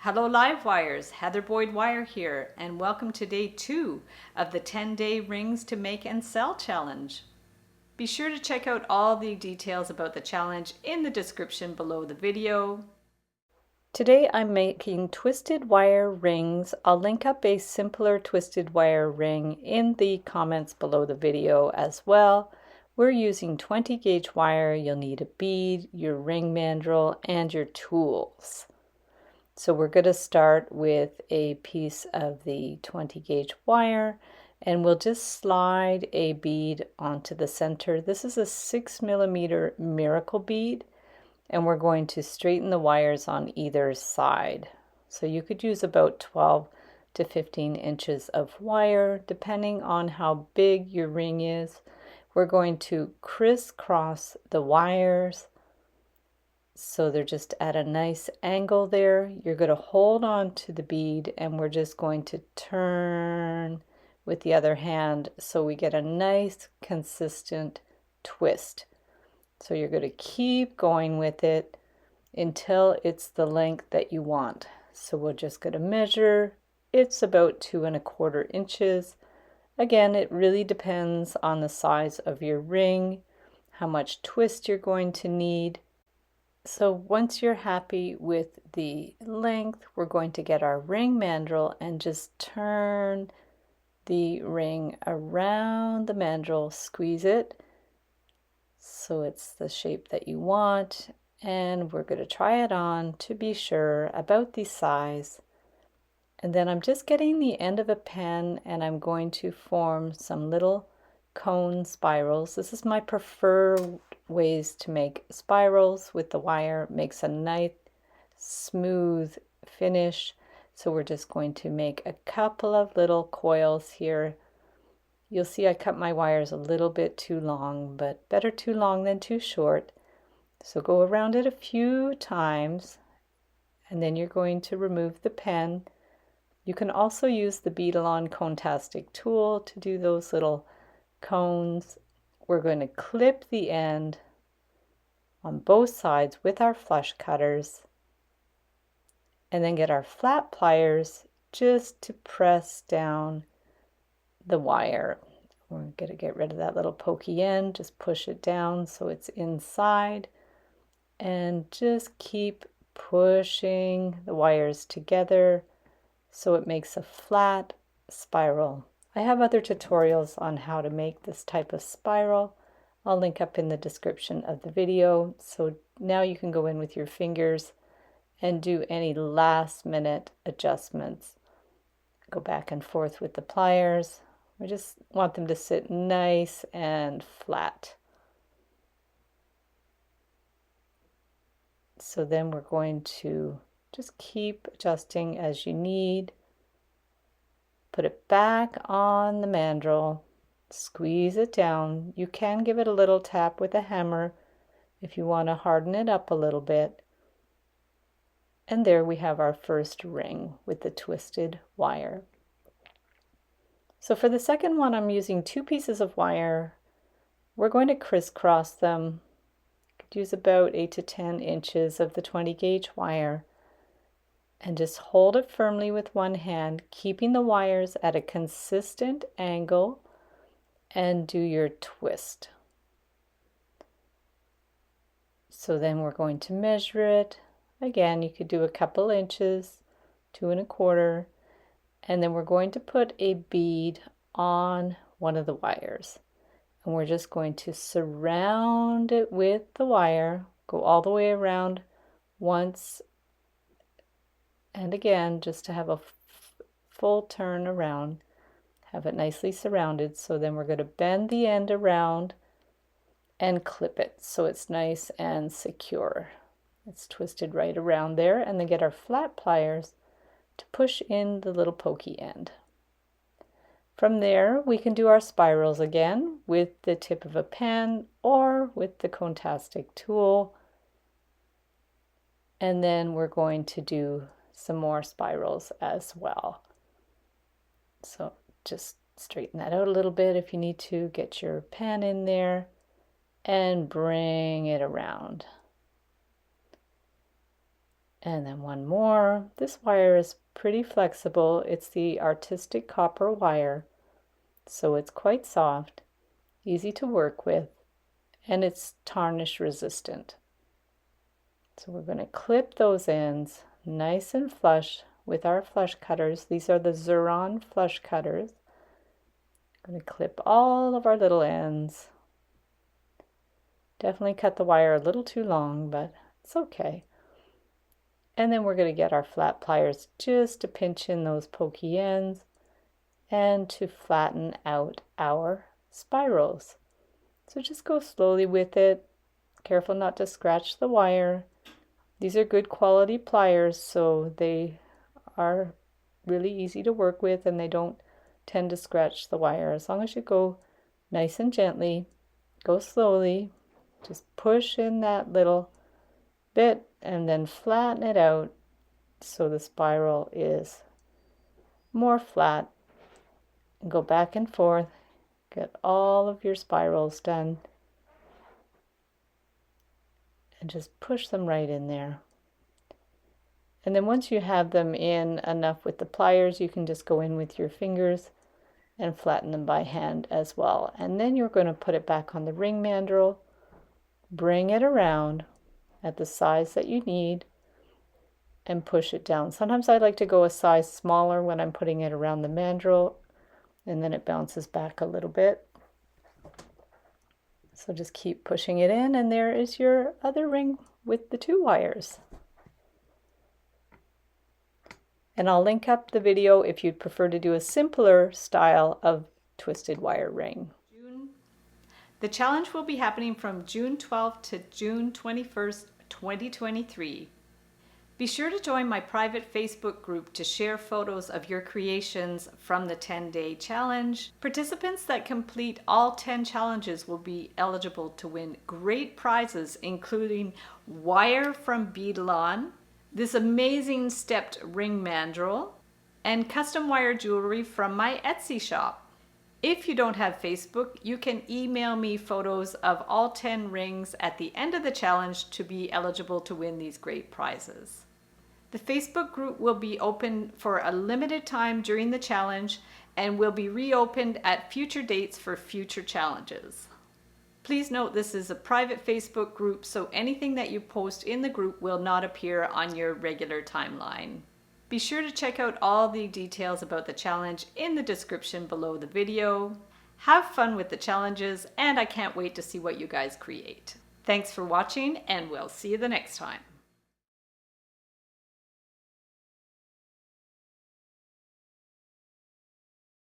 Hello Live Wires, Heather Boyd Wire here, and welcome to day 2 of the 10-day Rings to Make and Sell challenge. Be sure to check out all the details about the challenge in the description below the video. Today I'm making twisted wire rings. I'll link up a simpler twisted wire ring in the comments below the video as well. We're using 20 gauge wire. You'll need a bead, your ring mandrel, and your tools. So we're going to start with a piece of the 20 gauge wire, and we'll just slide a bead onto the center. This is a 6mm miracle bead, and we're going to straighten the wires on either side. So you could use about 12 to 15 inches of wire, depending on how big your ring is. We're going to crisscross the wires so they're just at a nice angle there. You're going to hold on to the bead, and we're just going to turn with the other hand so we get a nice consistent twist. So you're going to keep going with it until it's the length that you want. So we're just going to measure. It's about 2¼ inches. Again, it really depends on the size of your ring, how much twist you're going to need. So once you're happy with the length, we're going to get our ring mandrel and just turn the ring around the mandrel, squeeze it so it's the shape that you want, and we're going to try it on to be sure about the size. And then I'm just getting the end of a pen and I'm going to form some little cone spirals. This is my preferred ways to make spirals with the wire. It makes a nice smooth finish. So we're just going to make a couple of little coils here. You'll see I cut my wires a little bit too long, but better too long than too short. So go around it a few times, and then you're going to remove the pen. You can also use the Beadalon Conetastic tool to do those little cones. We're going to clip the end on both sides with our flush cutters, and then get our flat pliers just to press down the wire. We're going to get rid of that little pokey end, just push it down so it's inside, and just keep pushing the wires together so it makes a flat spiral. I have other tutorials on how to make this type of spiral. I'll link up in the description of the video. So now you can go in with your fingers and do any last minute adjustments. Go back and forth with the pliers. We just want them to sit nice and flat. So then we're going to just keep adjusting as you need. Put it back on the mandrel, squeeze it down. You can give it a little tap with a hammer if you want to harden it up a little bit. And there we have our first ring with the twisted wire. So for the second one, I'm using 2 pieces of wire. We're going to crisscross them. Could use about 8 to 10 inches of the 20 gauge wire. And just hold it firmly with one hand, keeping the wires at a consistent angle, and do your twist. So then we're going to measure it. Again, you could do a couple inches, 2¼ and then we're going to put a bead on one of the wires. And we're just going to surround it with the wire, go all the way around once and again, just to have a full turn around, have it nicely surrounded. So then we're going to bend the end around and clip it so it's nice and secure. It's twisted right around there, and then get our flat pliers to push in the little pokey end. From there, we can do our spirals again with the tip of a pen or with the Conetastic tool. And then we're going to do some more spirals as well. So just straighten that out a little bit if you need to. Get your pen in there and bring it around. And then one more. This wire is pretty flexible. It's the Artistic Copper wire, so it's quite soft, easy to work with, and it's tarnish resistant. So we're going to clip those ends nice and flush with our flush cutters. These are the Xuron flush cutters. I'm going to clip all of our little ends. Definitely cut the wire a little too long, but it's okay. And then we're going to get our flat pliers just to pinch in those pokey ends and to flatten out our spirals. So just go slowly with it. Careful not to scratch the wire. These are good quality pliers, so they are really easy to work with and they don't tend to scratch the wire. As long as you go nice and gently, go slowly, just push in that little bit and then flatten it out so the spiral is more flat. And go back and forth, get all of your spirals done, and just push them right in there. And then once you have them in enough with the pliers, you can just go in with your fingers and flatten them by hand as well. And then you're going to put it back on the ring mandrel, bring it around at the size that you need, and push it down. Sometimes I like to go a size smaller when I'm putting it around the mandrel, and then it bounces back a little bit. So just keep pushing it in, and there is your other ring with the 2 wires. And I'll link up the video if you'd prefer to do a simpler style of twisted wire ring. The challenge will be happening from June 12th to June 21st, 2023. Be sure to join my private Facebook group to share photos of your creations from the 10-day challenge. Participants that complete all 10 challenges will be eligible to win great prizes, including wire from Beadalon, this amazing stepped ring mandrel, and custom wire jewelry from my Etsy shop. If you don't have Facebook, you can email me photos of all 10 rings at the end of the challenge to be eligible to win these great prizes. The Facebook group will be open for a limited time during the challenge and will be reopened at future dates for future challenges. Please note this is a private Facebook group, so anything that you post in the group will not appear on your regular timeline. Be sure to check out all the details about the challenge in the description below the video. Have fun with the challenges, and I can't wait to see what you guys create. Thanks for watching, and we'll see you the next time.